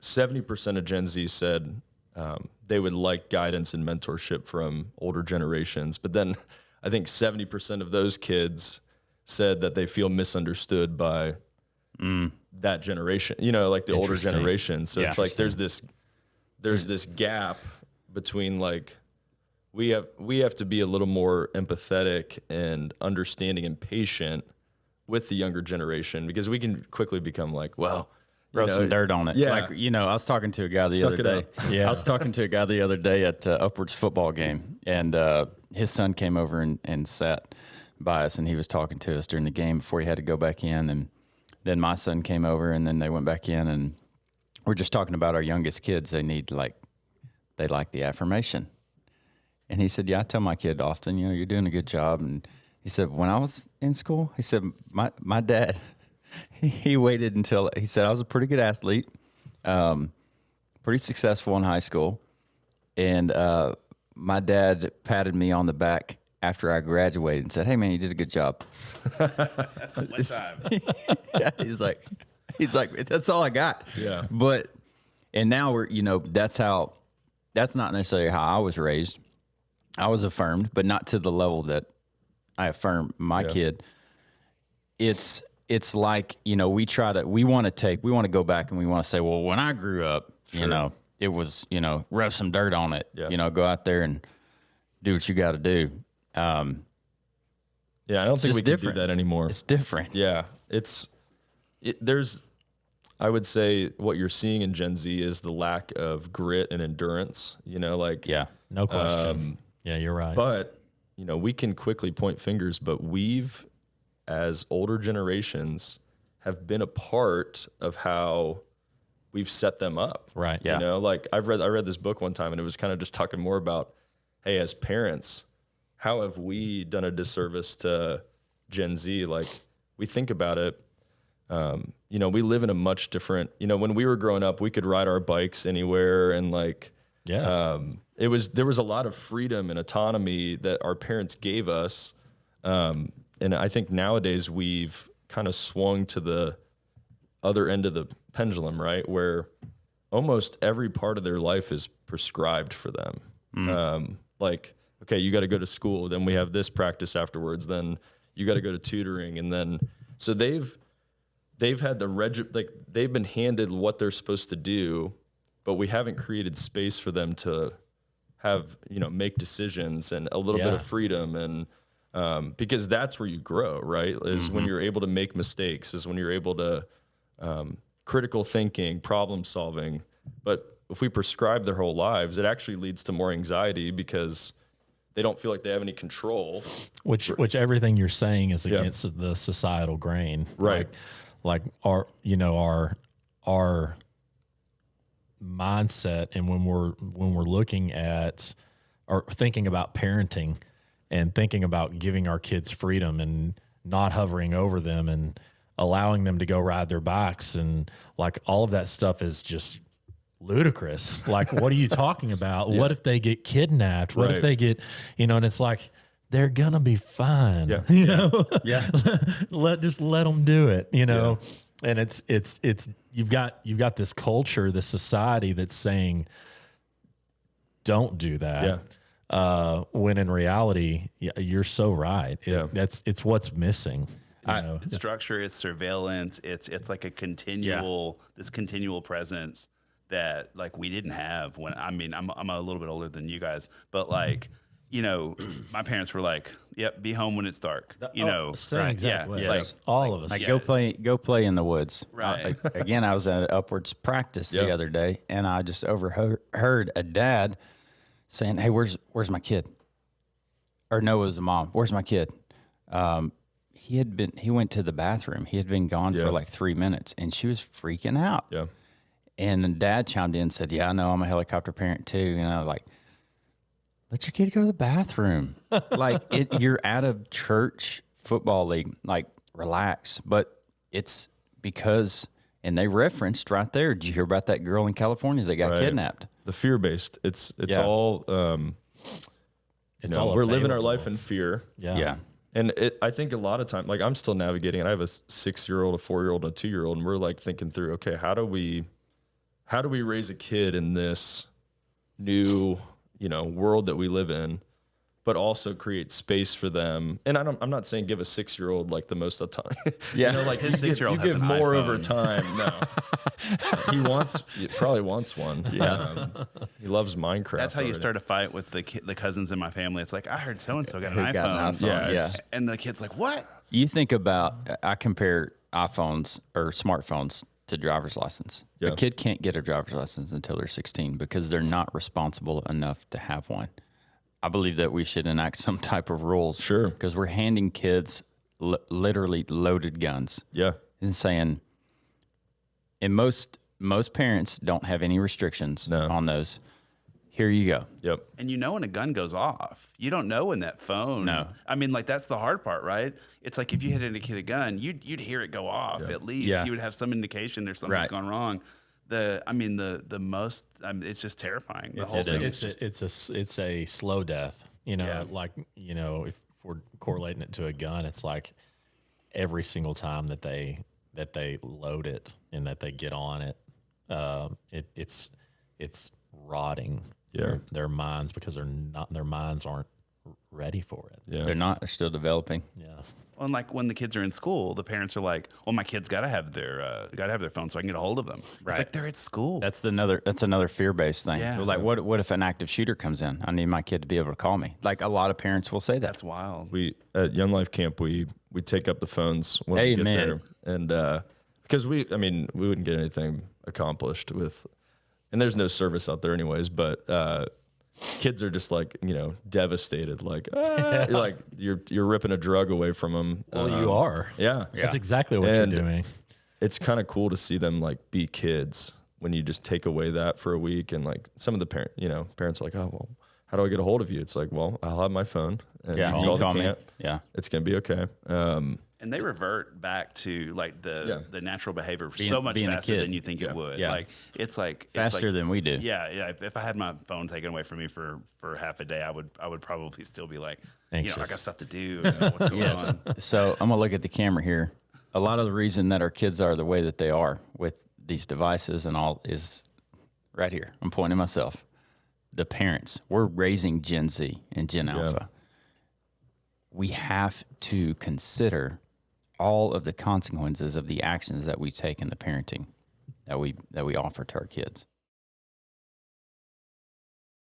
70% of Gen Z said they would like guidance and mentorship from older generations. But then I think 70% of those kids said that they feel misunderstood by that generation, like the older generation. So it's like there's this gap between like we have to be a little more empathetic and understanding and patient with the younger generation, because we can quickly become like, well, throw some dirt on it. Yeah. Like, I was talking to a guy the other day. Yeah. I was talking to a guy the other day at Upwards football game, and his son came over and sat by us, and he was talking to us during the game before he had to go back in. And then my son came over, and then they went back in, and we're just talking about our youngest kids. They like the affirmation. And he said, yeah, I tell my kid often, you're doing a good job. And he said, when I was in school, he said, my dad, he waited until, he said, I was a pretty good athlete, pretty successful in high school. And my dad patted me on the back after I graduated and said, hey, man, you did a good job. One time. Yeah, he's like, that's all I got. Yeah. And now that's not necessarily how I was raised. I was affirmed, but not to the level that I affirm my kid. It's like, we want to go back and we want to say, well, when I grew up, it was, rub some dirt on it, go out there and do what you got to do. I don't think we can do that anymore. It's different. Yeah. I would say what you're seeing in Gen Z is the lack of grit and endurance, no question. Yeah, you're right. But, we can quickly point fingers, but we've, as older generations, have been a part of how we've set them up. Right. Yeah. I read this book one time, and it was kind of just talking more about, hey, as parents, how have we done a disservice to Gen Z? Like, we think about it, we live in a much different, when we were growing up, we could ride our bikes anywhere, and there was a lot of freedom and autonomy that our parents gave us. And I think nowadays we've kind of swung to the other end of the pendulum, right? Where almost every part of their life is prescribed for them. Okay, you got to go to school, then we have this practice afterwards, then you got to go to tutoring. And then, so they've had they've been handed what they're supposed to do, but we haven't created space for them to have, make decisions and a little bit of freedom. And because that's where you grow, right? Is when you're able to make mistakes, is when you're able to critical thinking, problem solving. But if we prescribe their whole lives, it actually leads to more anxiety because they don't feel like they have any control. Which everything you're saying is against the societal grain, right? Like our mindset, and when we're looking at or thinking about parenting and thinking about giving our kids freedom and not hovering over them and allowing them to go ride their bikes, and like all of that stuff is just ludicrous. Like, what are you talking about? What if they get kidnapped? What if they get, and it's like, they're gonna be fine. Just let them do it, And it's you've got this culture, this society that's saying, don't do that. When in reality, you're so right. It's what's missing. It's structure, it's surveillance, it's like a continual this continual presence that like we didn't have when I'm a little bit older than you guys, but like my parents were like, "Yep, be home when it's dark." Same exact way. Like all of us. Like go play in the woods. Right. Again, I was at Upwards practice the other day, and I just overheard a dad saying, "Hey, where's my kid?" Or no, it was a mom. "Where's my kid?" He went to the bathroom. He had been gone for like 3 minutes, and she was freaking out. Yeah. And then dad chimed in and said, "Yeah, I know, I'm a helicopter parent too." Like, let your kid go to the bathroom. Like, you're at a church football league. Like, relax. But it's because, and they referenced right there, did you hear about that girl in California that got kidnapped? The fear-based. It's all, all we're living our available. life in fear. Yeah. And I think a lot of time, like I'm still navigating, and I have a 6-year-old, a 4-year-old, and a 2-year-old, and we're like thinking through, okay, how do we how do we raise a kid in this new, world that we live in, but also create space for them. And I'm not saying give a 6-year-old like the most autonomy. Yeah. Like his 6-year-old you has give an more iPhone. over time. No, he probably wants one. Yeah, he loves Minecraft. That's how you already. start a fight with the cousins in my family. It's like, I heard so and so got an Who iPhone. got an iPhone, Yeah, yeah. And the kid's like, what? You think about, I compare iPhones or smartphones to driver's license. Yeah. A kid can't get a driver's license until they're 16 because they're not responsible enough to have one. I believe that we should enact some type of rules. Sure. Because we're handing kids literally loaded guns Yeah, and saying, and most parents don't have any restrictions No. on those. Here you go. yep. And when a gun goes off, you don't know when that phone. No. I mean, like that's the hard part, right? It's like if you hit a kid a gun, you'd hear it go off at least. Yeah. You would have some indication there's something's Right. gone wrong. It's just terrifying. The whole It's thing. it's a slow death. Yeah. If we're correlating it to a gun, it's like every single time that they load it and that they get on it, it's rotting their minds because their minds aren't ready for it. Yeah. They're still developing. Yeah. Well, and like when the kids are in school, the parents are like, "Well, my kid's got to have their phone so I can get a hold of them." Right. It's like they're at school. That's another fear-based thing. Yeah. Like what if an active shooter comes in? I need my kid to be able to call me. Like a lot of parents will say that. That's wild. We at Young Life Camp we take up the phones when we get Amen. there, and because we wouldn't get anything accomplished with, and there's no service out there anyways. But kids are just like devastated, like like you're ripping a drug away from them. Well, you are. Yeah, That's exactly what And you're doing. it's kind of cool to see them like be kids when you just take away that for a week. And like some of the parents are like, oh well, how do I get a hold of you? It's like, well, I'll have my phone and Yeah, you you call the call me. camp. Yeah. It's gonna be okay. And they revert back to like the natural behavior Being- so much being a faster kid. than you think it would. Yeah. Like it's Faster than we do. Yeah. If I had my phone taken away from me for half a day, I would probably still be like, I Anxious. got stuff to do. What's going Yes. on? So I'm gonna look at the camera here. A lot of the reason that our kids are the way that they are with these devices and all is right here. I'm pointing at myself. The parents. We're raising Gen Z and Gen Alpha. We have to consider all of the consequences of the actions that we take in the parenting that we offer to our kids.